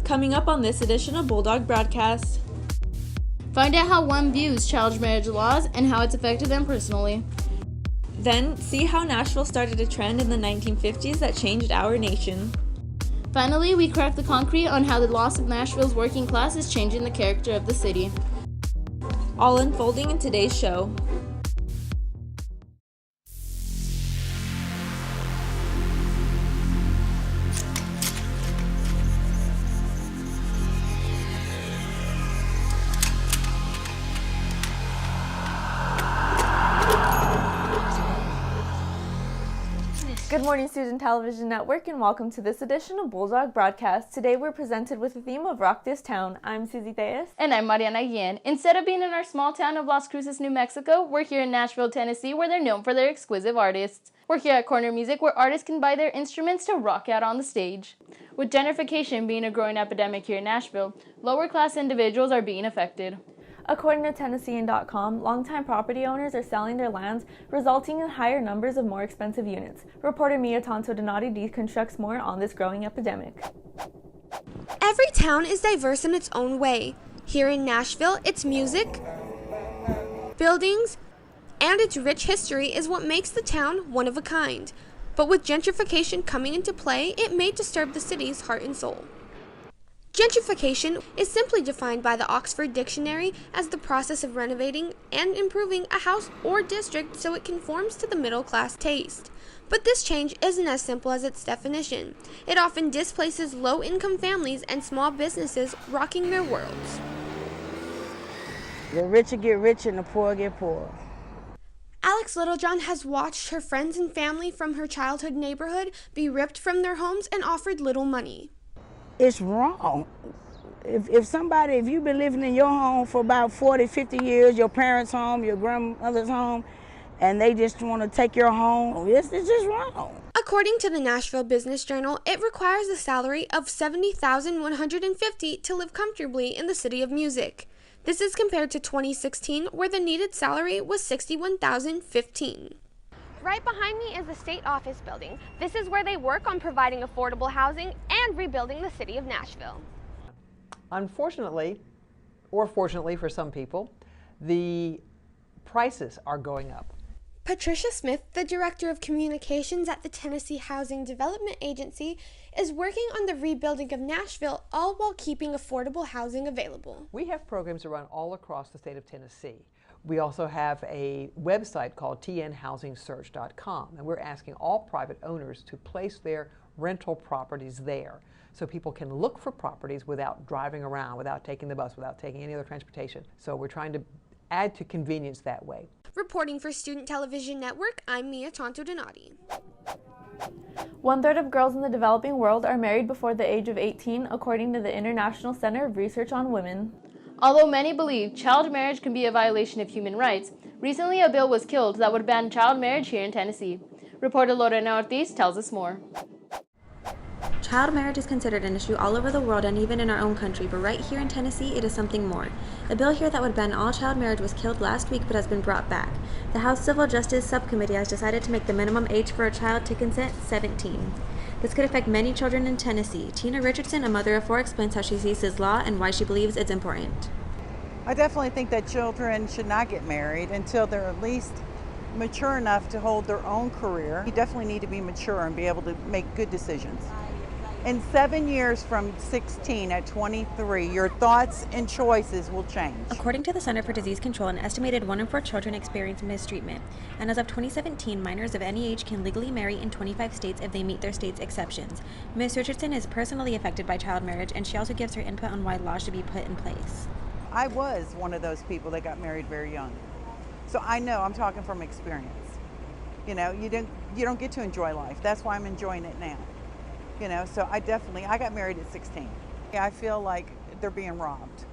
Coming up on this edition of Bulldog Broadcast. Find out how one views child marriage laws and how it's affected them personally. Then, see how Nashville started a trend in the 1950s that changed our nation. Finally, we crack the concrete on how the loss of Nashville's working class is changing the character of the city. All unfolding in today's show. Good morning, Student Television Network, and welcome to this edition of Bulldog Broadcast. Today we're presented with the theme of Rock This Town. I'm Susie Theus. And I'm Mariana Guillen. Instead of being in our small town of Las Cruces, New Mexico, we're here in Nashville, Tennessee, where they're known for their exquisite artists. We're here at Corner Music, where artists can buy their instruments to rock out on the stage. With gentrification being a growing epidemic here in Nashville, lower-class individuals are being affected. According to Tennessean.com, longtime property owners are selling their lands, resulting in higher numbers of more expensive units. Reporter Mia Tonto Donati deconstructs more on this growing epidemic. Every town is diverse in its own way. Here in Nashville, its music, buildings, and its rich history is what makes the town one of a kind. But with gentrification coming into play, it may disturb the city's heart and soul. Gentrification is simply defined by the Oxford Dictionary as the process of renovating and improving a house or district so it conforms to the middle-class taste. But this change isn't as simple as its definition. It often displaces low-income families and small businesses, rocking their worlds. The richer get richer and the poor get poorer. Alex Littlejohn has watched her friends and family from her childhood neighborhood be ripped from their homes and offered little money. It's wrong. If you've been living in your home for about 40, 50 years, your parents' home, your grandmother's home, and they just want to take your home, it's just wrong. According to the Nashville Business Journal, it requires a salary of $70,150 to live comfortably in the city of music. This is compared to 2016, where the needed salary was $61,015. Right behind me is the state office building. This is where they work on providing affordable housing and rebuilding the city of Nashville. Unfortunately, or fortunately for some people, the prices are going up. Patricia Smith, the Director of Communications at the Tennessee Housing Development Agency, is working on the rebuilding of Nashville, all while keeping affordable housing available. We have programs that run all across the state of Tennessee. We also have a website called tnhousingsearch.com, and we're asking all private owners to place their rental properties there so people can look for properties without driving around, without taking the bus, without taking any other transportation. So we're trying to add to convenience that way. Reporting for Student Television Network, I'm Mia Tonto Donati. 1/3 of girls in the developing world are married before the age of 18, according to the International Center of Research on Women. Although many believe child marriage can be a violation of human rights, recently a bill was killed that would ban child marriage here in Tennessee. Reporter Lorena Ortiz tells us more. Child marriage is considered an issue all over the world and even in our own country, but right here in Tennessee, it is something more. A bill here that would ban all child marriage was killed last week but has been brought back. The House Civil Justice Subcommittee has decided to make the minimum age for a child to consent 17. This could affect many children in Tennessee. Tina Richardson, a mother of 4, explains how she sees this law and why she believes it's important. I definitely think that children should not get married until they're at least mature enough to hold their own career. You definitely need to be mature and be able to make good decisions. In 7 years from 16 at 23, your thoughts and choices will change. According to the Center for Disease Control, an estimated 1 in 4 children experience mistreatment. And as of 2017, minors of any age can legally marry in 25 states if they meet their state's exceptions. Ms. Richardson is personally affected by child marriage, and she also gives her input on why laws should be put in place. I was one of those people that got married very young. So I know, I'm talking from experience. You know, you don't get to enjoy life. That's why I'm enjoying it now. You know, so I got married at 16. I feel like they're being robbed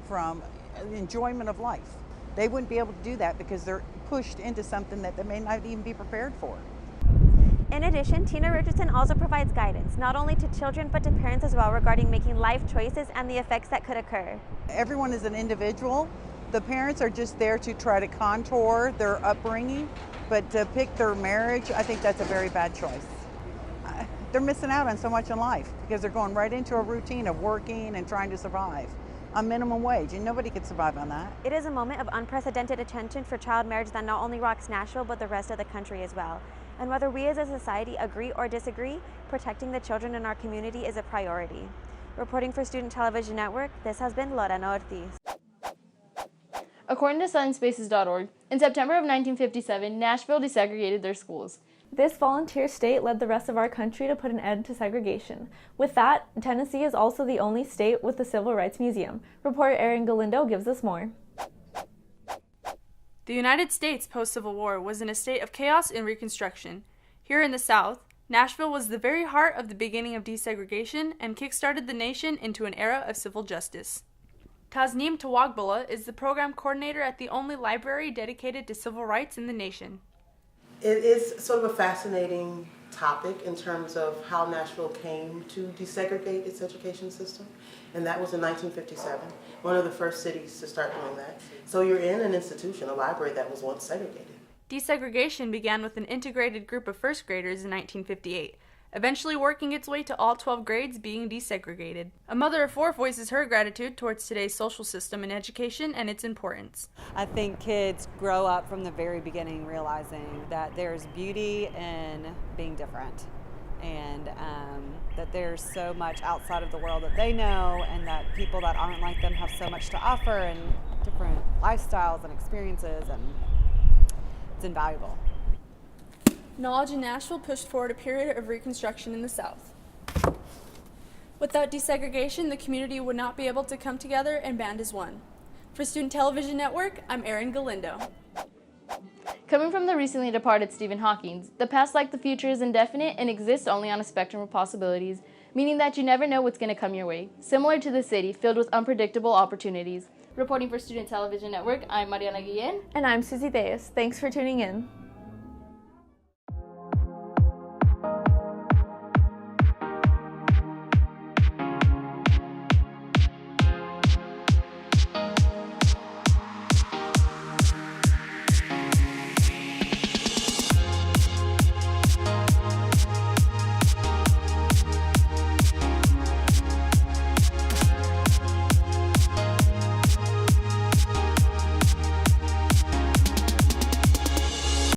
from the enjoyment of life. They wouldn't be able to do that because they're pushed into something that they may not even be prepared for. In addition, Tina Richardson also provides guidance, not only to children but to parents as well, regarding making life choices and the effects that could occur. Everyone is an individual. The parents are just there to try to contour their upbringing, but to pick their marriage, I think that's a very bad choice. they're missing out on so much in life because they're going right into a routine of working and trying to survive on minimum wage, and nobody could survive on that. It is a moment of unprecedented attention for child marriage that not only rocks Nashville, but the rest of the country as well. And whether we as a society agree or disagree, protecting the children in our community is a priority. Reporting for Student Television Network, this has been Lorena Ortiz. According to ScienceSpaces.org, in September of 1957, Nashville desegregated their schools. This volunteer state led the rest of our country to put an end to segregation. With that, Tennessee is also the only state with a civil rights museum. Reporter Erin Galindo gives us more. The United States post-Civil War was in a state of chaos and reconstruction. Here in the South, Nashville was the very heart of the beginning of desegregation and kick-started the nation into an era of civil justice. Tasneem Tawagbula is the program coordinator at the only library dedicated to civil rights in the nation. It is sort of a fascinating topic in terms of how Nashville came to desegregate its education system, and that was in 1957, one of the first cities to start doing that. So you're in an institution, a library that was once segregated. Desegregation began with an integrated group of first graders in 1958, eventually working its way to all 12 grades being desegregated. A mother of four voices her gratitude towards today's social system in education and its importance. I think kids grow up from the very beginning realizing that there's beauty in being different, and that there's so much outside of the world that they know, and that people that aren't like them have so much to offer and different lifestyles and experiences, and it's invaluable. Knowledge in Nashville pushed forward a period of reconstruction in the South. Without desegregation, the community would not be able to come together and band as one. For Student Television Network, I'm Erin Galindo. Coming from the recently departed Stephen Hawking, the past like the future is indefinite and exists only on a spectrum of possibilities, meaning that you never know what's going to come your way, similar to the city filled with unpredictable opportunities. Reporting for Student Television Network, I'm Mariana Guillen. And I'm Susie Deus. Thanks for tuning in.